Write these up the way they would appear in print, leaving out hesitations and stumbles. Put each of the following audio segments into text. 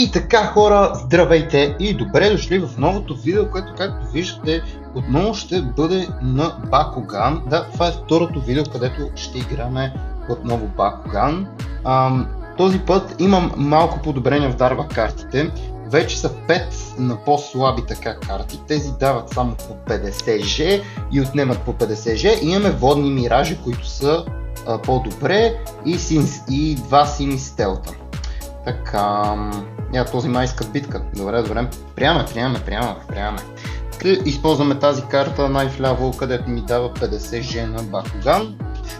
И така, хора, здравейте и добре дошли в новото видео, което, както виждате, отново ще бъде на Бакуган. Да, това е второто видео, където ще играме отново Бакуган. Този път имам малко подобрение в дарба картите. Вече са 5 на по-слаби така карти. Тези дават само по 50G и отнемат по 50G. И имаме водни миражи, които са по-добре и два сини стелта. Така, този май иска битка. Добре. Приемаме. Използваме тази карта най-вляво, където ми дава 50G на Бакуган.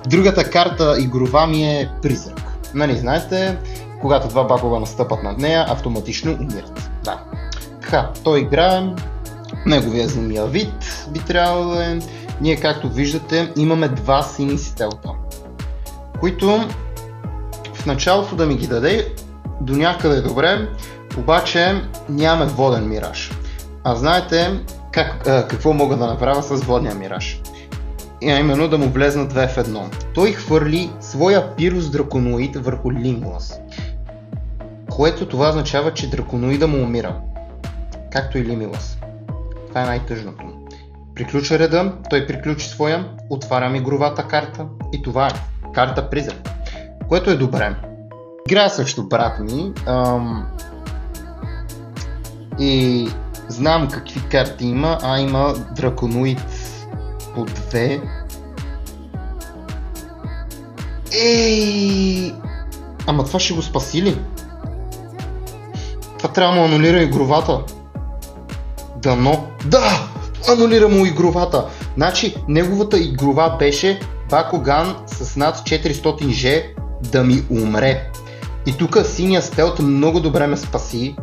Другата карта игрова ми е Призрак. Нали, знаете, когато два Бакугана стъпат над нея, автоматично умират. Да. Така, той играе. Неговия земя вид би трябвало да е. Ние, както виждате, имаме два сини стелта, които в началото да ми ги даде до някъде добре, обаче нямаме воден мираж. А знаете какво мога да направя с водния мираж? Именно да му влезнат две в едно. Той хвърли своя пирус драконоид върху Лимулас, което това означава, че драконоида му умира, както и Лимулас. Това е най-тъжното. Приключва реда, той приключи своя, отварям игровата карта и това е карта Призрак, което е добре. Играя също брат ми и знам какви карти има, има драконоид по 2. Ама това ще го спаси ли? Това трябва да му анулира игровата. Дано. Да! Анулира му игровата. Значи неговата игрова беше Бакуган с над 400G да ми умре. И тук синия стелт много добре ме спаси,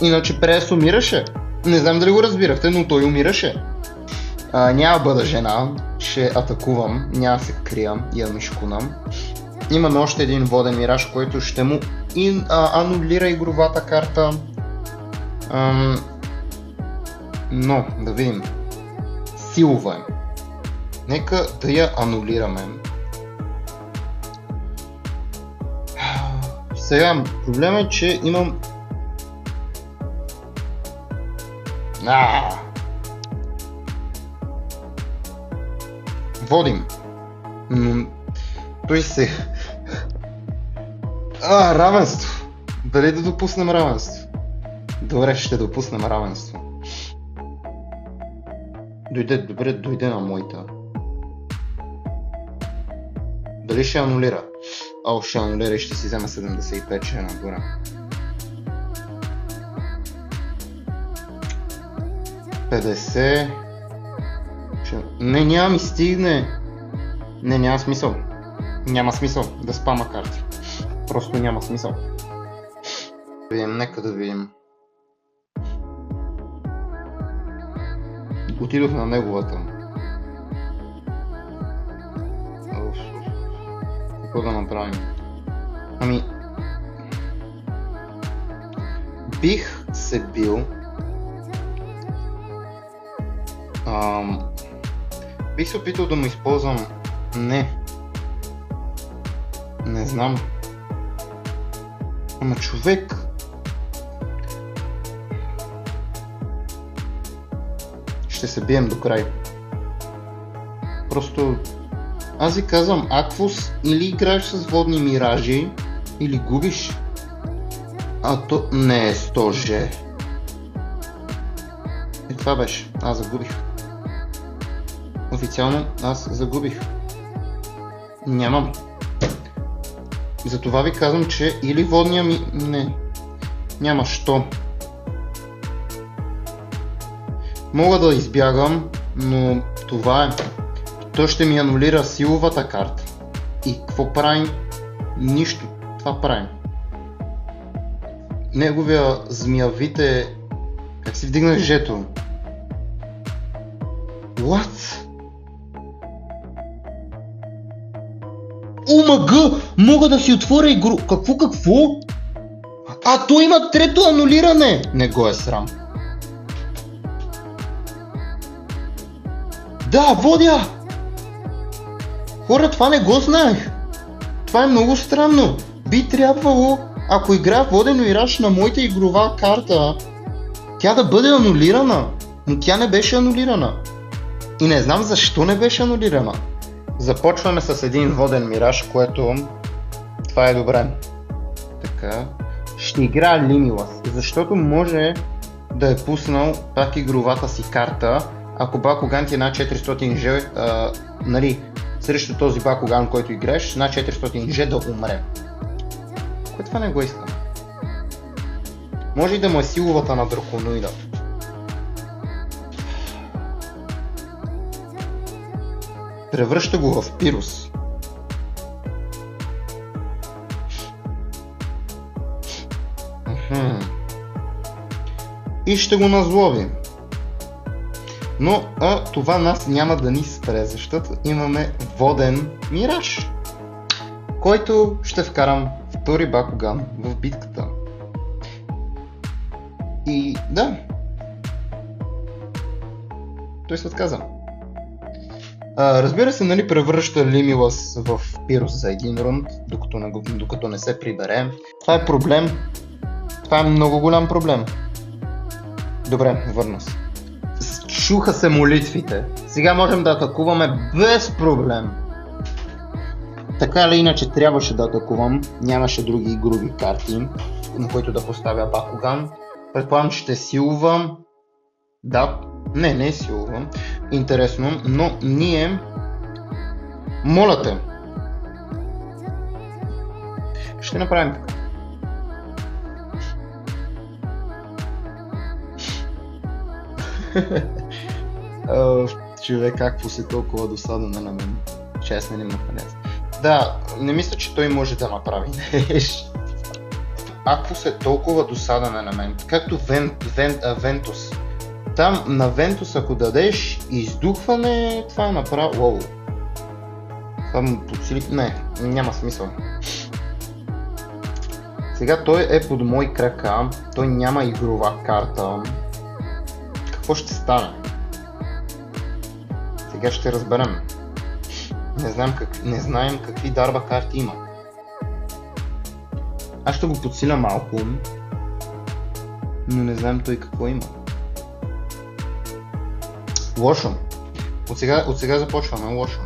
иначе Прес умираше. Не знам дали го разбирахте, но той умираше. Няма бъда жена, ще атакувам, няма се крия, имам шкунам. Имаме още един воден мираж, който ще му анулира игровата карта. Но, да видим. Силова е. Нека да я анулираме. Сега, проблема е, че имам... Водим. Но... Той се... Равенство. Дали да допуснем равенство? Добре, ще допуснем равенство. Дойде на моята. Дали ще анулира? Ще анулира и ще си взема 75, ще е нагоре. Не, няма ми стигне. Не, няма смисъл. Няма смисъл да спама карти. Просто няма смисъл. Нека да видим. Отидох на неговата. Какво да направим? Бих се бил... Бих се опитал да му използвам... Не знам. Ама човек... Ще се бием до край. Просто... Аз ви казвам, Аквус, или играеш с водни миражи, или губиш. То не е 100G. Това беше. Аз загубих. Официално аз загубих. Нямам. Затова ви казвам, че или водния ми... Няма що. Мога да избягам, но това е. Той ще ми анулира силовата карта. И какво правим? Нищо. Това правим. Неговия змиявит е... Как си вдигнах жето? What? ОМГ! Мога да си отворя игру... Какво? Той има трето анулиране! Не го е срам. Да, водя! Хора, това не го знаех. Това е много странно. Би трябвало ако играя воден Мираж на моята игрова карта, тя да бъде анулирана, но тя не беше анулирана. И не знам защо не беше анулирана. Започваме с един воден Мираж, което това е добре. Така, ще играя Limitless, защото може да е пуснал пак игровата си карта, ако Бакуган ти е над 400 Ж, нали, срещу този Бакуган, който играеш, над 400 Ж да умре. Кое това не го искам. Може и да му е силовата на драконоида. Превръща го в Пирус. И ще го назлови. Но това нас няма да ни спре, защото имаме воден Мираж, който ще вкарам втори Бакуган в битката. И да, той се отказа. Разбира се, нали, превръща Limitless в Пирус за един рунд, докато не се прибере. Това е проблем. Това е много голям проблем. Добре, върна се. Чуха се молитвите. Сега можем да атакуваме без проблем. Така или иначе трябваше да атакувам. Нямаше други игрови карти, на които да поставя Бакуган. Предполагам, че ще силвам. Да, не силвам. Интересно, но ние... Моля те. Ще направим така. Човек, какво се толкова досаден на мен. Честно не наконец. Да, не мисля, че той може да направи нещо. Ако се толкова досаден на мен, както Вентус. Там на Вентус, ако дадеш издухване, това е направо... Уоу. Това му подсили... Не, няма смисъл. Сега той е под мои крака, той няма игрова карта. Какво ще стане? Сега ще разберем. Не знаем какви дарба карти има. Аз ще го подсиля малко, но не знаем той какво има. Лошо. От сега започваме лошо.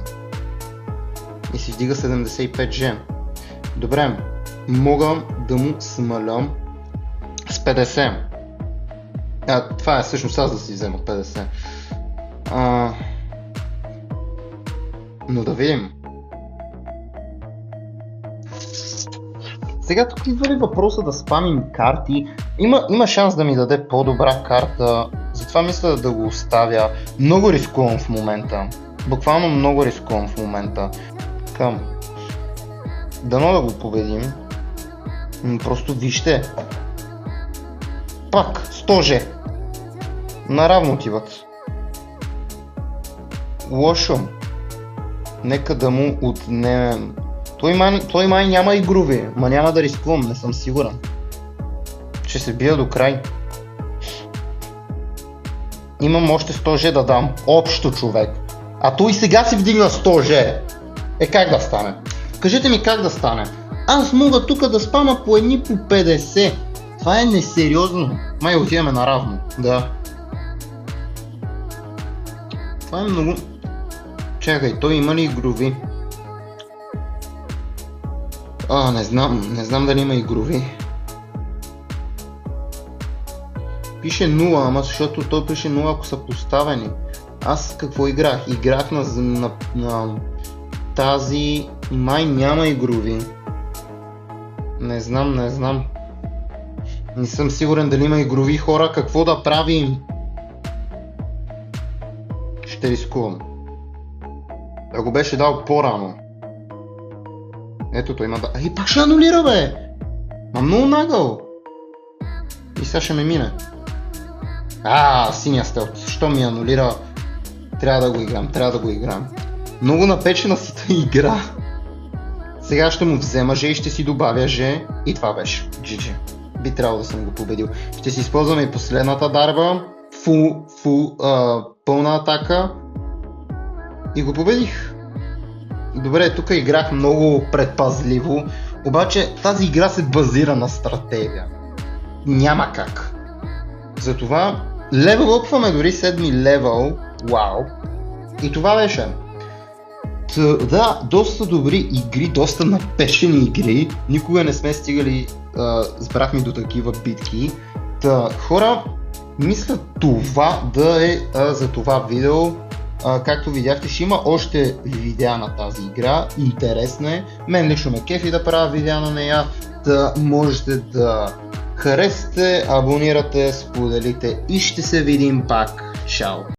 И си вдига 75 G. Добре, мога да му смаля с 50. Това е всъщност аз да си взема 50. Но да видим. Сега тук идва ли въпроса да спамим карти? Има шанс да ми даде по-добра карта, затова мисля да го оставя. Много рискувам в момента. Буквално много рискувам в момента. Дано да го победим. Просто вижте. Пак, 100 Ж. Наравно отиват. Лошо. Нека да му отнемем. Той май няма игрови, ма няма да рискувам, не съм сигурен. Ще се бия до край. Имам още 100 Ж да дам. Общо, човек. А той сега си вдигна 100 Ж. Как да стане? Кажете ми как да стане. Аз мога тук да спама по едни по 50. Това е несериозно. Май отиваме наравно. Да. Това е много... Чакай, той има ли игрови? Не знам дали има игрови. Пише 0, ама защото той пише 0, ако са поставени. Аз какво играх? Играх на тази... Май няма игрови. Не знам. Не съм сигурен дали има игрови хора. Какво да правим? Ще рискувам. Да го беше дал по-рано. Ето той има да... пак ще анулира, бе! Много нагъл! И сега ще ме мине. Синия стелт. Защо ми анулира? Трябва да го играм. Много напечена си тази игра. Сега ще му взема Ж и ще си добавя Ж. И това беше. GG. Би трябвало да съм го победил. Ще си използваме и последната дарба. Пълна атака. И го победих. Добре, тук играх много предпазливо. Обаче тази игра се базира на стратегия. Няма как. Затова левелъпваме дори 7 левел. Вау. И това беше. Да, доста добри игри, доста напешени игри. Никога не сме стигали, сбрахме до такива битки. Хора, мисля това да е за това видео. Както видяхте, ще има още видеа на тази игра. Интересна е. Мен лично ме кефи да правя видеа на нея. Можете да харесате, абонирате, споделите и ще се видим пак. Чао!